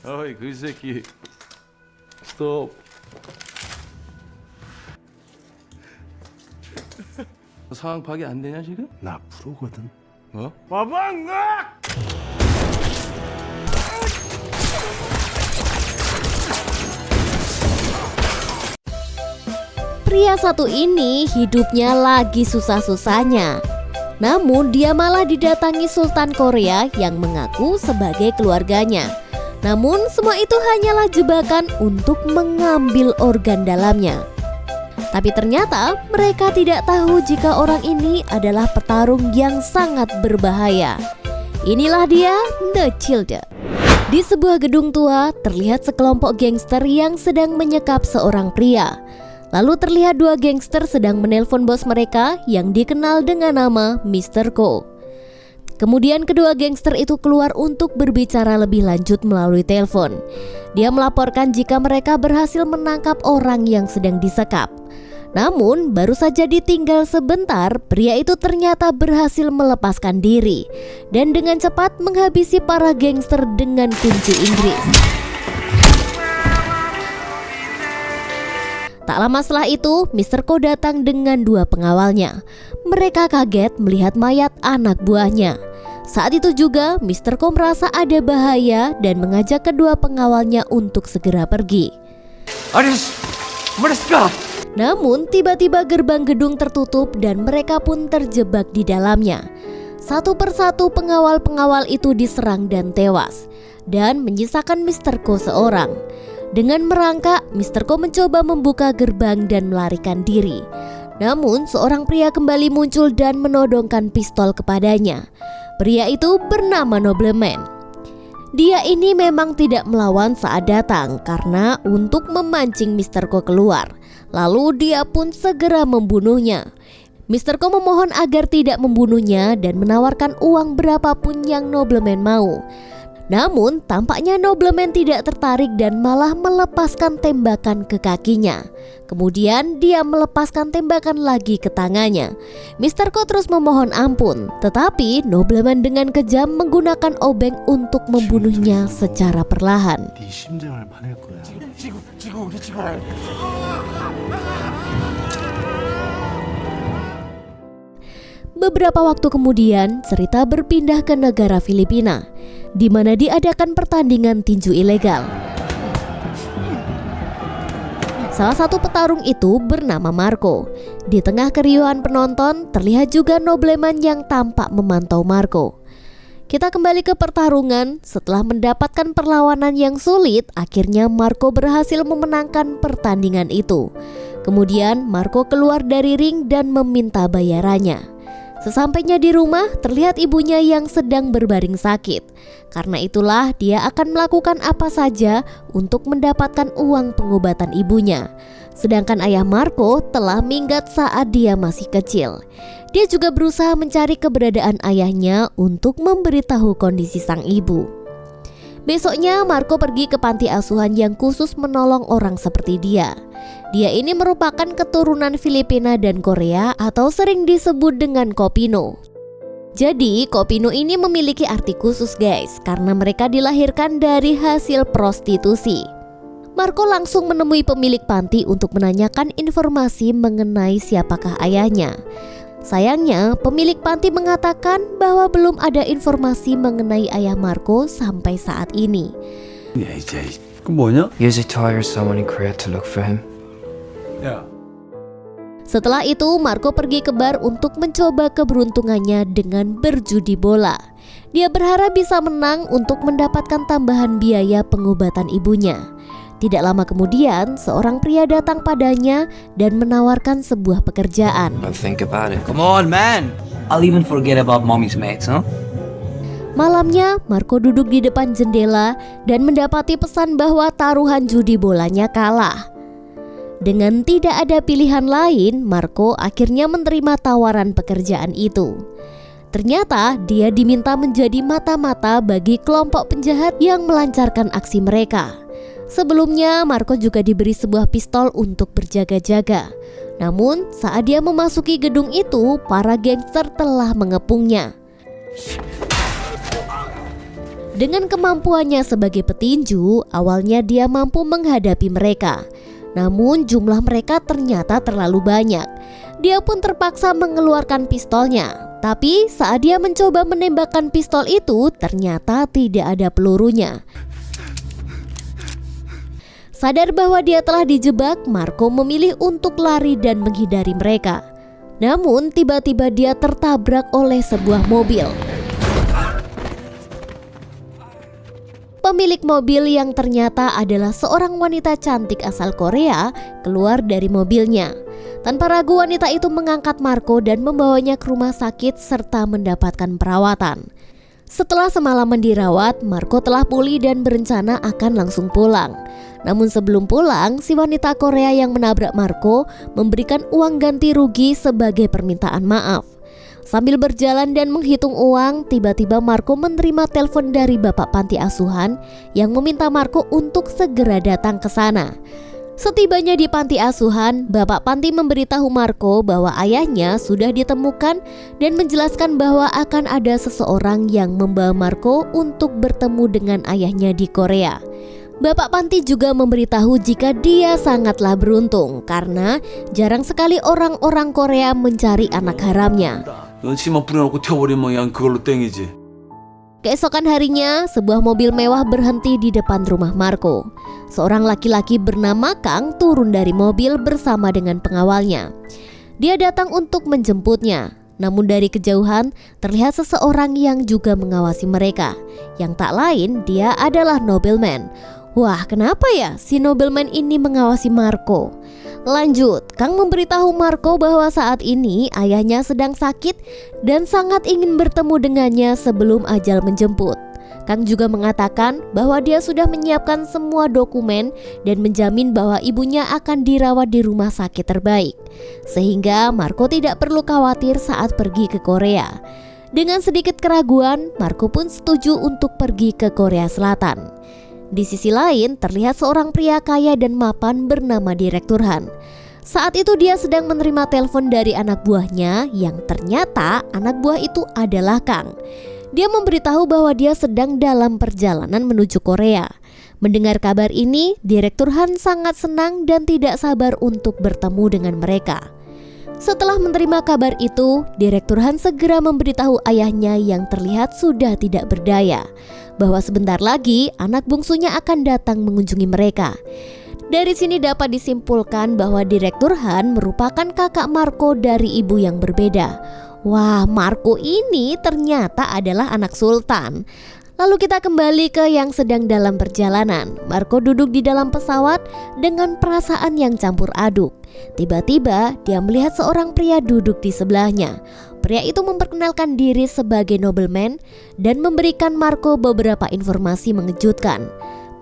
어이 그 새끼 스톱. 상황 파악이 안 되냐 지금? 나 프로거든. 뭐? Pria satu ini hidupnya lagi susah-susahnya. Namun dia malah didatangi Sultan Korea yang mengaku sebagai keluarganya. Namun semua itu hanyalah jebakan untuk mengambil organ dalamnya. Tapi ternyata mereka tidak tahu jika orang ini adalah petarung yang sangat berbahaya. Inilah dia, The Childe. Di sebuah gedung tua terlihat sekelompok gangster yang sedang menyekap seorang pria. Lalu terlihat dua gangster sedang menelpon bos mereka yang dikenal dengan nama Mr. Ko. Kemudian kedua gangster itu keluar untuk berbicara lebih lanjut melalui telepon. Dia melaporkan jika mereka berhasil menangkap orang yang sedang disekap. Namun baru saja ditinggal sebentar, pria itu ternyata berhasil melepaskan diri dan dengan cepat menghabisi para gangster dengan kunci Inggris. Tak lama setelah itu, Mr. Ko datang dengan dua pengawalnya. Mereka kaget melihat mayat anak buahnya. Saat itu juga, Mr. Ko merasa ada bahaya dan mengajak kedua pengawalnya untuk segera pergi. Namun, tiba-tiba gerbang gedung tertutup dan mereka pun terjebak di dalamnya. Satu persatu pengawal-pengawal itu diserang dan tewas, dan menyisakan Mr. Ko seorang. Dengan merangkak, Mr. Ko mencoba membuka gerbang dan melarikan diri. Namun, seorang pria kembali muncul dan menodongkan pistol kepadanya. Pria itu bernama Nobleman. Dia ini memang tidak melawan saat datang karena untuk memancing Mr. Ko keluar. Lalu dia pun segera membunuhnya. Mr. Ko memohon agar tidak membunuhnya dan menawarkan uang berapapun yang Nobleman mau. Namun tampaknya Nobleman tidak tertarik dan malah melepaskan tembakan ke kakinya. Kemudian dia melepaskan tembakan lagi ke tangannya. Mr. Ko terus memohon ampun, tetapi Nobleman dengan kejam menggunakan obeng untuk membunuhnya secara perlahan. 네 심장을 파낼 거야. 지구 우리 지구 알아. Beberapa waktu kemudian, cerita berpindah ke negara Filipina, di mana diadakan pertandingan tinju ilegal. Salah satu petarung itu bernama Marco. Di tengah keriuhan penonton, terlihat juga Nobleman yang tampak memantau Marco. Kita kembali ke pertarungan. Setelah mendapatkan perlawanan yang sulit, akhirnya Marco berhasil memenangkan pertandingan itu. Kemudian Marco keluar dari ring dan meminta bayarannya. Sesampainya di rumah, terlihat ibunya yang sedang berbaring sakit. Karena itulah dia akan melakukan apa saja untuk mendapatkan uang pengobatan ibunya. Sedangkan ayah Marco telah minggat saat dia masih kecil. Dia juga berusaha mencari keberadaan ayahnya untuk memberitahu kondisi sang ibu. Besoknya Marco pergi ke panti asuhan yang khusus menolong orang seperti dia. Dia ini merupakan keturunan Filipina dan Korea atau sering disebut dengan Kopino. Jadi Kopino ini memiliki arti khusus guys, karena mereka dilahirkan dari hasil prostitusi. Marco langsung menemui pemilik panti untuk menanyakan informasi mengenai siapakah ayahnya. Sayangnya pemilik panti mengatakan bahwa belum ada informasi mengenai ayah Marco sampai saat ini. 야 이제 그 뭐냐? Use it to hire someone in Korea to look for him. 야. Setelah itu Marco pergi ke bar untuk mencoba keberuntungannya dengan berjudi bola. Dia berharap bisa menang untuk mendapatkan tambahan biaya pengobatan ibunya. Tidak lama kemudian seorang pria datang padanya dan menawarkan sebuah pekerjaan. But think about it. Come on, man. I'll even forget about mommy's mates, huh? Malamnya Marco duduk di depan jendela dan mendapati pesan bahwa taruhan judi bolanya kalah. Dengan tidak ada pilihan lain, Marco akhirnya menerima tawaran pekerjaan itu. Ternyata dia diminta menjadi mata-mata bagi kelompok penjahat yang melancarkan aksi mereka. Sebelumnya Marco juga diberi sebuah pistol untuk berjaga-jaga. Namun saat dia memasuki gedung itu, para gangster telah mengepungnya. Dengan kemampuannya sebagai petinju, awalnya dia mampu menghadapi mereka. Namun jumlah mereka ternyata terlalu banyak. Dia pun terpaksa mengeluarkan pistolnya. Tapi saat dia mencoba menembakkan pistol itu, ternyata tidak ada pelurunya. Sadar bahwa dia telah dijebak, Marco memilih untuk lari dan menghindari mereka. Namun tiba-tiba dia tertabrak oleh sebuah mobil. Pemilik mobil yang ternyata adalah seorang wanita cantik asal Korea keluar dari mobilnya. Tanpa ragu wanita itu mengangkat Marco dan membawanya ke rumah sakit serta mendapatkan perawatan. Setelah semalaman dirawat, Marco telah pulih dan berencana akan langsung pulang. Namun sebelum pulang, si wanita Korea yang menabrak Marco memberikan uang ganti rugi sebagai permintaan maaf. Sambil berjalan dan menghitung uang, tiba-tiba Marco menerima telepon dari bapak panti asuhan yang meminta Marco untuk segera datang ke sana. Setibanya di panti asuhan, bapak panti memberitahu Marco bahwa ayahnya sudah ditemukan dan menjelaskan bahwa akan ada seseorang yang membawa Marco untuk bertemu dengan ayahnya di Korea. Bapak panti juga memberitahu jika dia sangatlah beruntung karena jarang sekali orang-orang Korea mencari anak haramnya. 연치만 뿌려놓고 튀어버리면 그냥 그걸로 땡이지. Keesokan harinya, sebuah mobil mewah berhenti di depan rumah Marco. Seorang laki-laki bernama Kang turun dari mobil bersama dengan pengawalnya. Dia datang untuk menjemputnya. Namun dari kejauhan terlihat seseorang yang juga mengawasi mereka. Yang tak lain, dia adalah nobleman. Wah, kenapa ya si nobleman ini mengawasi Marco? Lanjut, Kang memberitahu Marco bahwa saat ini ayahnya sedang sakit dan sangat ingin bertemu dengannya sebelum ajal menjemput. Kang juga mengatakan bahwa dia sudah menyiapkan semua dokumen dan menjamin bahwa ibunya akan dirawat di rumah sakit terbaik. Sehingga Marco tidak perlu khawatir saat pergi ke Korea. Dengan sedikit keraguan, Marco pun setuju untuk pergi ke Korea Selatan. Di sisi lain, terlihat seorang pria kaya dan mapan bernama Direktur Han. Saat itu dia sedang menerima telepon dari anak buahnya yang ternyata anak buah itu adalah Kang. Dia memberitahu bahwa dia sedang dalam perjalanan menuju Korea. Mendengar kabar ini, Direktur Han sangat senang dan tidak sabar untuk bertemu dengan mereka. Setelah menerima kabar itu, Direktur Han segera memberitahu ayahnya yang terlihat sudah tidak berdaya bahwa sebentar lagi anak bungsunya akan datang mengunjungi mereka. Dari sini dapat disimpulkan bahwa Direktur Han merupakan kakak Marco dari ibu yang berbeda. Wah, Marco ini ternyata adalah anak sultan. Lalu kita kembali ke yang sedang dalam perjalanan. Marco duduk di dalam pesawat dengan perasaan yang campur aduk. Tiba-tiba dia melihat seorang pria duduk di sebelahnya. Pria itu memperkenalkan diri sebagai nobleman dan memberikan Marco beberapa informasi mengejutkan.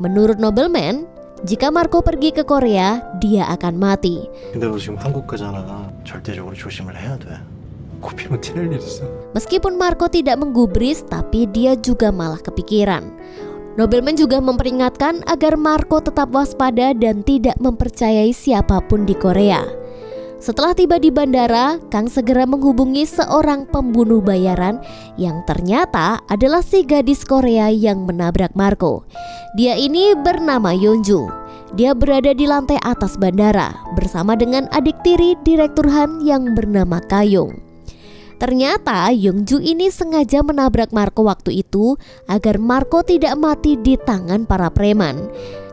Menurut nobleman, jika Marco pergi ke Korea, dia akan mati. 근데 너 지금 한국 가잖아. 절대적으로 조심을 해야 돼. 코피면 튀는 일 있어. Meskipun Marco tidak menggubris, tapi dia juga malah kepikiran. Nobleman juga memperingatkan agar Marco tetap waspada dan tidak mempercayai siapapun di Korea. Setelah tiba di bandara, Kang segera menghubungi seorang pembunuh bayaran yang ternyata adalah si gadis Korea yang menabrak Marco. Dia ini bernama Yeonju. Dia berada di lantai atas bandara bersama dengan adik tiri Direktur Han yang bernama Kayung. Ternyata Yeonju ini sengaja menabrak Marco waktu itu agar Marco tidak mati di tangan para preman.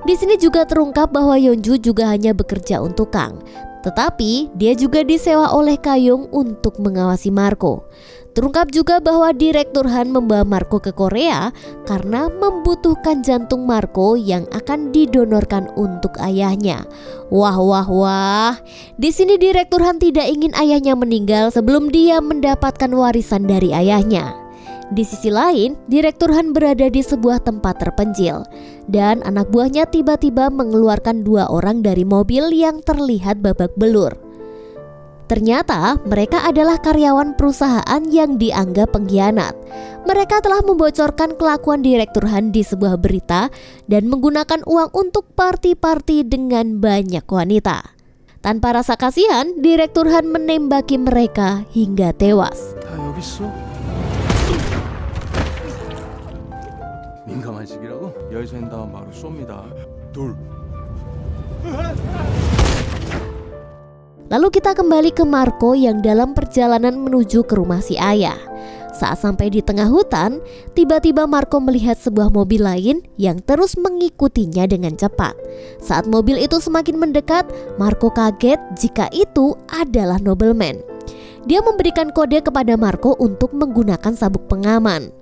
Di sini juga terungkap bahwa Yeonju juga hanya bekerja untuk Kang, tetapi dia juga disewa oleh Kayung untuk mengawasi Marco. Terungkap juga bahwa Direktur Han membawa Marco ke Korea karena membutuhkan jantung Marco yang akan didonorkan untuk ayahnya. Wah. Di sini Direktur Han tidak ingin ayahnya meninggal sebelum dia mendapatkan warisan dari ayahnya. Di sisi lain, Direktur Han berada di sebuah tempat terpencil dan anak buahnya tiba-tiba mengeluarkan 2 orang dari mobil yang terlihat babak belur. Ternyata mereka adalah karyawan perusahaan yang dianggap pengkhianat. Mereka telah membocorkan kelakuan Direktur Han di sebuah berita dan menggunakan uang untuk party-party dengan banyak wanita. Tanpa rasa kasihan, Direktur Han menembaki mereka hingga tewas. 다 여기 있어. 아직이라고? 열쇠는 다음 바로 쏩니다. 둘. Lalu kita kembali ke Marco yang dalam perjalanan menuju ke rumah si ayah. Saat sampai di tengah hutan, tiba-tiba Marco melihat sebuah mobil lain yang terus mengikutinya dengan cepat. Saat mobil itu semakin mendekat, Marco kaget jika itu adalah nobleman. Dia memberikan kode kepada Marco untuk menggunakan sabuk pengaman.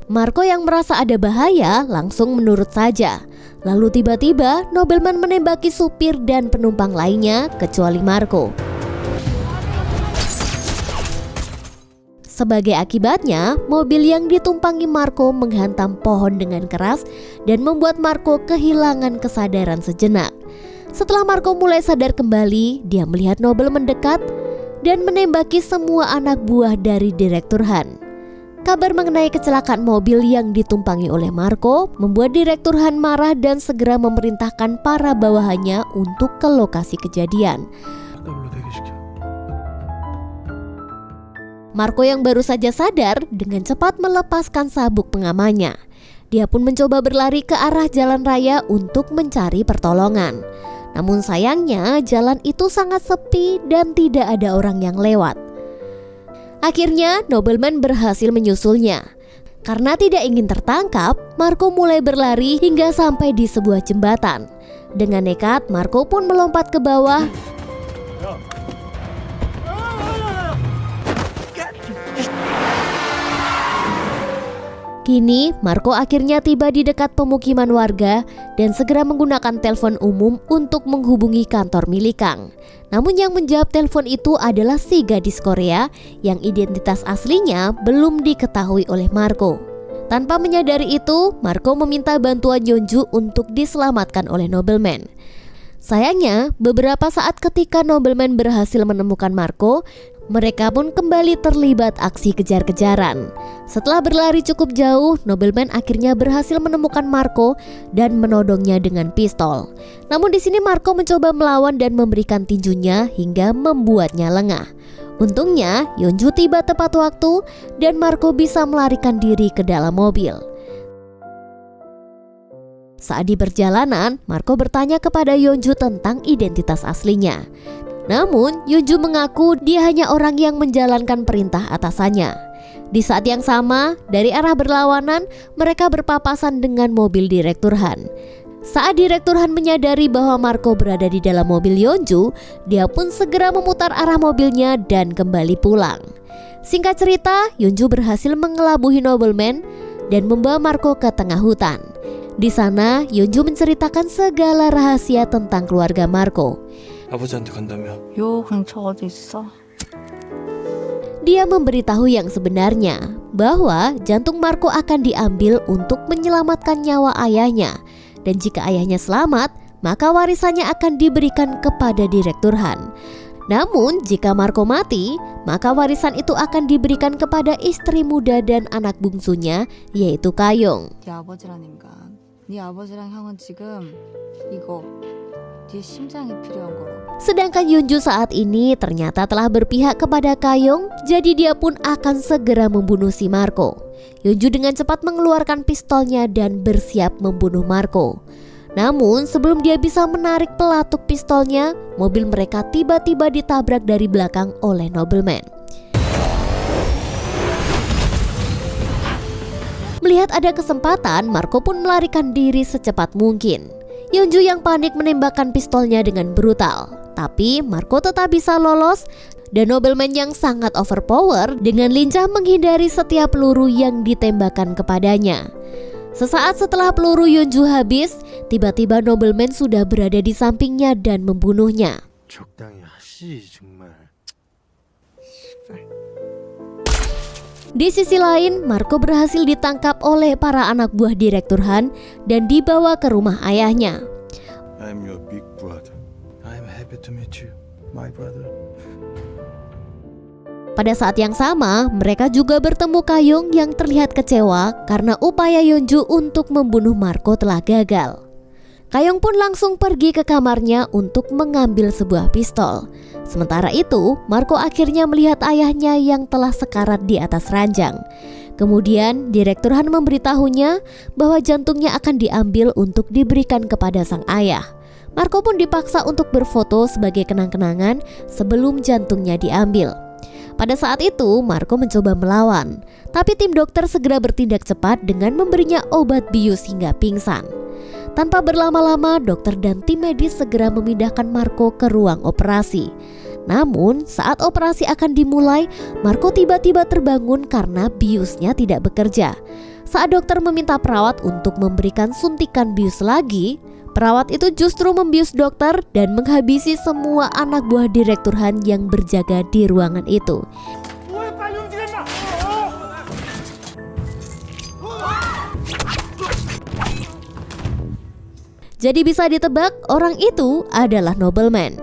Marco yang merasa ada bahaya langsung menurut saja. Lalu tiba-tiba nobleman menembaki supir dan penumpang lainnya kecuali Marco. Sebagai akibatnya, mobil yang ditumpangi Marco menghantam pohon dengan keras dan membuat Marco kehilangan kesadaran sejenak. Setelah Marco mulai sadar kembali, dia melihat nobleman mendekat dan menembaki semua anak buah dari Direktur Han. Kabar mengenai kecelakaan mobil yang ditumpangi oleh Marco membuat Direktur Han marah dan segera memerintahkan para bawahannya untuk ke lokasi kejadian. Marco yang baru saja sadar dengan cepat melepaskan sabuk pengamannya. Dia pun mencoba berlari ke arah jalan raya untuk mencari pertolongan. Namun sayangnya jalan itu sangat sepi dan tidak ada orang yang lewat. Akhirnya nobleman berhasil menyusulnya. Karena tidak ingin tertangkap, Marco mulai berlari hingga sampai di sebuah jembatan. Dengan nekat, Marco pun melompat ke bawah. Kini, Marco akhirnya tiba di dekat pemukiman warga dan segera menggunakan telepon umum untuk menghubungi kantor milik Kang. Namun yang menjawab telepon itu adalah si gadis Korea yang identitas aslinya belum diketahui oleh Marco. Tanpa menyadari itu, Marco meminta bantuan Yeonju untuk diselamatkan oleh nobleman. Sayangnya, beberapa saat ketika nobleman berhasil menemukan Marco, mereka pun kembali terlibat aksi kejar-kejaran. Setelah berlari cukup jauh, nobleman akhirnya berhasil menemukan Marco dan menodongnya dengan pistol. Namun di sini Marco mencoba melawan dan memberikan tinjunya hingga membuatnya lengah. Untungnya, Yeonju tiba tepat waktu dan Marco bisa melarikan diri ke dalam mobil. Saat di perjalanan, Marco bertanya kepada Yeonju tentang identitas aslinya. Namun, Yeonju mengaku dia hanya orang yang menjalankan perintah atasannya. Di saat yang sama, dari arah berlawanan, mereka berpapasan dengan mobil Direktur Han. Saat Direktur Han menyadari bahwa Marco berada di dalam mobil Yeonju, dia pun segera memutar arah mobilnya dan kembali pulang. Singkat cerita, Yeonju berhasil mengelabui nobleman dan membawa Marco ke tengah hutan. Di sana, Yeonju menceritakan segala rahasia tentang keluarga Marco. 아버지한테 간다며. 요 근처 어디 있어? Dia memberitahu yang sebenarnya, bahwa jantung Marco akan diambil untuk menyelamatkan nyawa ayahnya. Dan jika ayahnya selamat, maka warisannya akan diberikan kepada Direktur Han. Namun jika Marco mati, maka warisan itu akan diberikan kepada istri muda dan anak bungsunya, yaitu Kayong. 네 아버지란 인간. 네 아버지랑 형은 지금 이거 네 심장이 필요한 거라고. Sedangkan Yeonju saat ini ternyata telah berpihak kepada Kayong, jadi dia pun akan segera membunuh si Marco. Yeonju dengan cepat mengeluarkan pistolnya dan bersiap membunuh Marco. Namun sebelum dia bisa menarik pelatuk pistolnya, mobil mereka tiba-tiba ditabrak dari belakang oleh nobleman. Melihat ada kesempatan, Marco pun melarikan diri secepat mungkin. Yeonju yang panik menembakkan pistolnya dengan brutal. Tapi Marco tetap bisa lolos dan nobleman yang sangat overpower dengan lincah menghindari setiap peluru yang ditembakkan kepadanya. Sesaat setelah peluru Yeonju habis, tiba-tiba nobleman sudah berada di sampingnya dan membunuhnya. 적당히 하시 정말. Di sisi lain, Marco berhasil ditangkap oleh para anak buah Direktur Han dan dibawa ke rumah ayahnya. I'm your big brother. I'm happy to meet you, my brother. Pada saat yang sama, mereka juga bertemu Kayong yang terlihat kecewa karena upaya Yeonju untuk membunuh Marco telah gagal. Kayong pun langsung pergi ke kamarnya untuk mengambil sebuah pistol. Sementara itu, Marco akhirnya melihat ayahnya yang telah sekarat di atas ranjang. Kemudian Direktur Han memberitahunya bahwa jantungnya akan diambil untuk diberikan kepada sang ayah. Marco pun dipaksa untuk berfoto sebagai kenang-kenangan sebelum jantungnya diambil. Pada saat itu Marco mencoba melawan, tapi tim dokter segera bertindak cepat dengan memberinya obat bius hingga pingsan. Tanpa berlama-lama, dokter dan tim medis segera memindahkan Marco ke ruang operasi. Namun saat operasi akan dimulai, Marco tiba-tiba terbangun karena biusnya tidak bekerja. Saat dokter meminta perawat untuk memberikan suntikan bius lagi, perawat itu justru membius dokter dan menghabisi semua anak buah Direktur Han yang berjaga di ruangan itu. Jadi bisa ditebak orang itu adalah nobleman.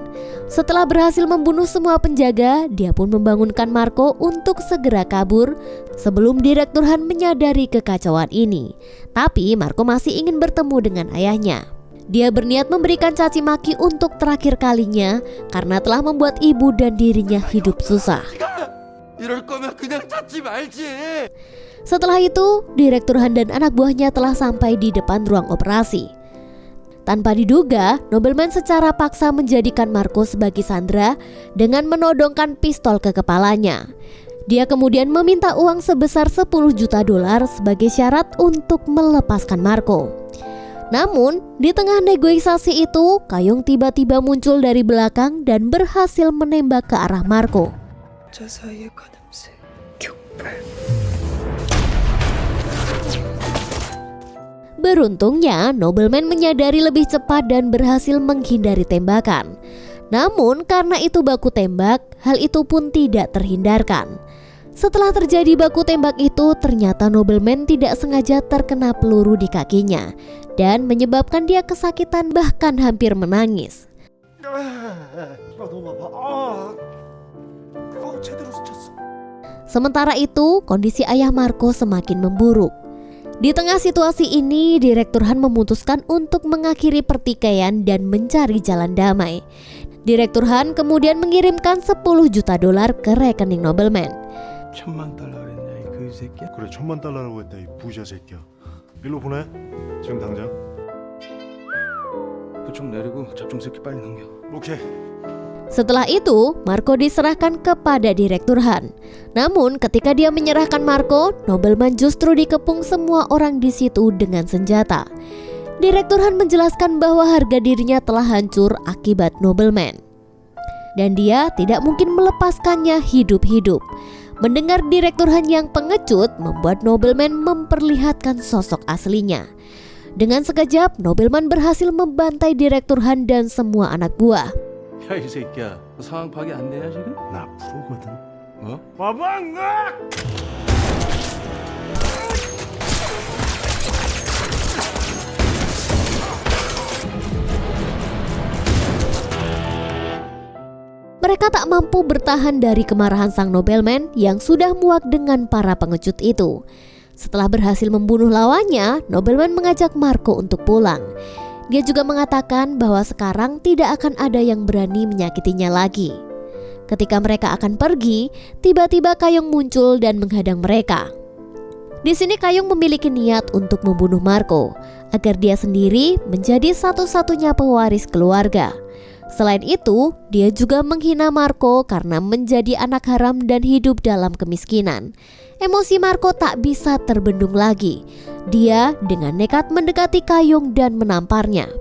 Setelah berhasil membunuh semua penjaga, dia pun membangunkan Marco untuk segera kabur sebelum Direktur Han menyadari kekacauan ini. Tapi Marco masih ingin bertemu dengan ayahnya. Dia berniat memberikan caci maki untuk terakhir kalinya karena telah membuat ibu dan dirinya hidup susah. Setelah itu, Direktur Han dan anak buahnya telah sampai di depan ruang operasi. Tanpa diduga, nobleman secara paksa menjadikan Marco sebagai sandera dengan menodongkan pistol ke kepalanya. Dia kemudian meminta uang sebesar 10 juta dolar sebagai syarat untuk melepaskan Marco. Namun, di tengah negosiasi itu, Kayong tiba-tiba muncul dari belakang dan berhasil menembak ke arah Marco. Beruntungnya, nobleman menyadari lebih cepat dan berhasil menghindari tembakan. Namun karena itu baku tembak, hal itu pun tidak terhindarkan. Setelah terjadi baku tembak itu, ternyata nobleman tidak sengaja terkena peluru di kakinya dan menyebabkan dia kesakitan bahkan hampir menangis. Sementara itu, kondisi ayah Marco semakin memburuk. Di tengah situasi ini, Direktur Han memutuskan untuk mengakhiri pertikaian dan mencari jalan damai. Direktur Han kemudian mengirimkan 10 juta dolar ke rekening nobleman. $10,000 그랬냐 그 새끼야? 그래, $10,000라고 했다 이 부자 새끼야. 일로 보내. 지금 당장. 부축 내리고 잡종 새끼 빨리 넘겨. 오케이. Setelah itu, Marco diserahkan kepada Direktur Han. Namun ketika dia menyerahkan Marco, nobleman justru dikepung semua orang di situ dengan senjata. Direktur Han menjelaskan bahwa harga dirinya telah hancur akibat nobleman, dan dia tidak mungkin melepaskannya hidup-hidup. Mendengar Direktur Han yang pengecut membuat nobleman memperlihatkan sosok aslinya. Dengan sekejap, nobleman berhasil membantai Direktur Han dan semua anak buah. 야, 이 새끼야, 너 상황 파악이 안 되냐 지금? 나 프로거든. 어? Mereka tak mampu bertahan dari kemarahan sang nobleman yang sudah muak dengan para pengecut itu. Setelah berhasil membunuh lawannya, nobleman mengajak Marco untuk pulang. Dia juga mengatakan bahwa sekarang tidak akan ada yang berani menyakitinya lagi. Ketika mereka akan pergi, tiba-tiba Kayong muncul dan menghadang mereka. Di sini Kayong memiliki niat untuk membunuh Marco agar dia sendiri menjadi satu-satunya pewaris keluarga. Selain itu, dia juga menghina Marco karena menjadi anak haram dan hidup dalam kemiskinan. Emosi Marco tak bisa terbendung lagi. Dia dengan nekat mendekati Kayong dan menamparnya.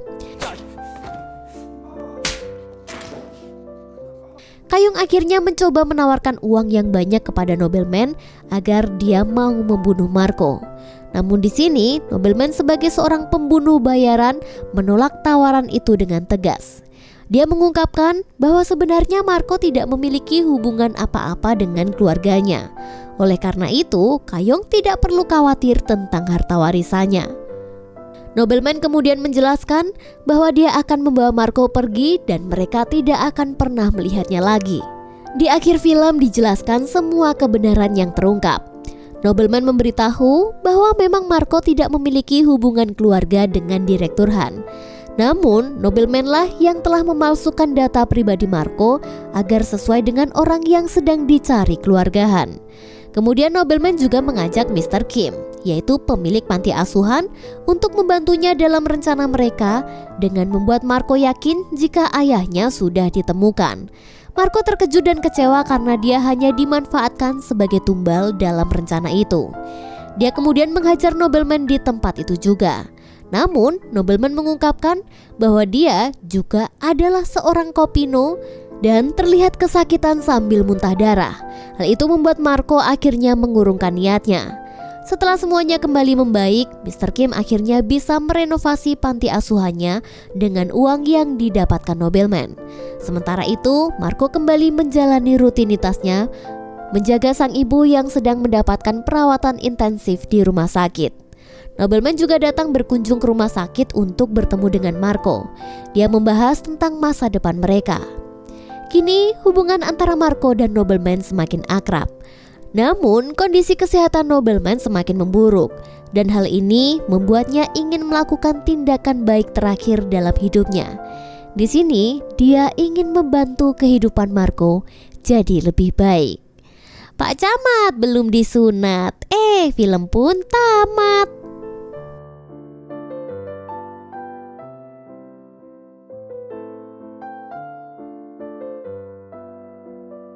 Kayong akhirnya mencoba menawarkan uang yang banyak kepada nobleman agar dia mau membunuh Marco. Namun di sini, nobleman sebagai seorang pembunuh bayaran menolak tawaran itu dengan tegas. Dia mengungkapkan bahwa sebenarnya Marco tidak memiliki hubungan apa-apa dengan keluarganya. Oleh karena itu, Kayong tidak perlu khawatir tentang harta warisannya. Nobleman kemudian menjelaskan bahwa dia akan membawa Marco pergi dan mereka tidak akan pernah melihatnya lagi. Di akhir film dijelaskan semua kebenaran yang terungkap. Nobleman memberitahu bahwa memang Marco tidak memiliki hubungan keluarga dengan Direktur Han. Namun, nobleman lah yang telah memalsukan data pribadi Marco agar sesuai dengan orang yang sedang dicari keluarga Han. Kemudian nobleman juga mengajak Mr. Kim, yaitu pemilik panti asuhan, untuk membantunya dalam rencana mereka dengan membuat Marco yakin jika ayahnya sudah ditemukan. Marco terkejut dan kecewa karena dia hanya dimanfaatkan sebagai tumbal dalam rencana itu. Dia kemudian menghajar nobleman di tempat itu juga. Namun, nobleman mengungkapkan bahwa dia juga adalah seorang kopino dan terlihat kesakitan sambil muntah darah. Hal itu membuat Marco akhirnya mengurungkan niatnya. Setelah semuanya kembali membaik, Mr. Kim akhirnya bisa merenovasi panti asuhannya dengan uang yang didapatkan nobleman. Sementara itu, Marco kembali menjalani rutinitasnya, menjaga sang ibu yang sedang mendapatkan perawatan intensif di rumah sakit. Nobleman juga datang berkunjung ke rumah sakit untuk bertemu dengan Marco. Dia membahas tentang masa depan mereka. Kini hubungan antara Marco dan nobleman semakin akrab. Namun kondisi kesehatan nobleman semakin memburuk, dan hal ini membuatnya ingin melakukan tindakan baik terakhir dalam hidupnya. Di sini dia ingin membantu kehidupan Marco jadi lebih baik. Pak Camat belum disunat, film pun tamat.